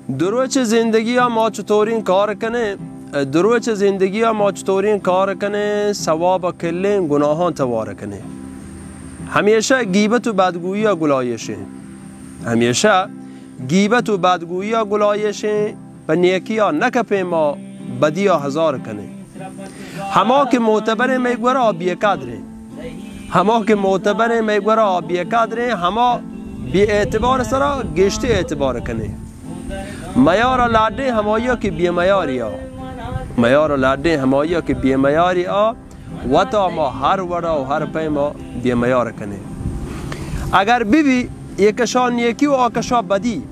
دروچ زندگی ما چطورین کار کنه؟ دروچ زندگی ما چطورین کار کنه؟ ثواب کلین گناهان تواره کنه. همیشه گیبت و بدگویی و گلایشه. همیشه گیبت و بدگویی و گلایشه و نیکی ها نکپه ما بدی ها هزار کنه. همه که معتبر میگوره آبیه کدره. همه که معتبر میگوره آبیه کدره. همه بی اعتبار سرا گشتی اعتبار کنه. میار لاده همایی که بی میاری ها. میار لاده همایی که بی میاری ها و تا ما هر وڑا و هر پیما بی میار کنه. اگر بیبی یکشا نیکی و آکشا بدی،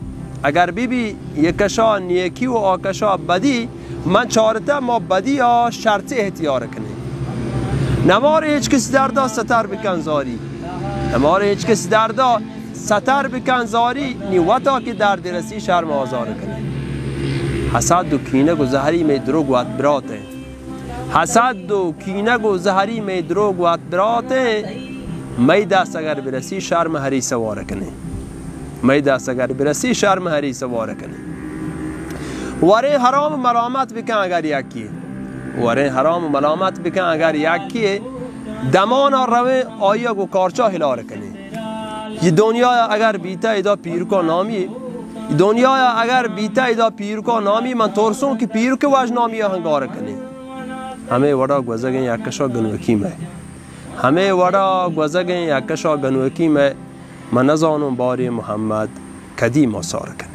اگر بیبی یکشا نیکی و آکشا بدی، من چارته ما بدی ها شرطی احتیار کنه. نمار هیچ کسی دردا ستر بکن زاری. نمار هیچ کسی دردا ستر بکن زاری، نیوتا که درد رسی شرم آزار کنه. حسد و کینه و زهری می دروگ و ادبراته. حسد و کینه و زهری می دروگ و ادبراته. می دست اگر برسی شرم هری سواره کنه. می دست اگر برسی شرم هری سواره کنه. وره حرام ملامت بکن اگر یکی. وره حرام ملامت بکن اگر یکی. دمانا روه آیا گو کارچا هلار کنه. یہ دنیا اگر بیتا ایدا پیر کو نامی، دنیا اگر بیتا ایدا پیر کو نامی، من ترسوں کہ پیر کے واج نامی ہنگار کنے. ہمیں وڑا گوزگیں یکشا گنوکی میں. ہمیں وڑا گوزگیں یکشا گنوکی میں. من نزانم باری محمد کدی مسار کنے.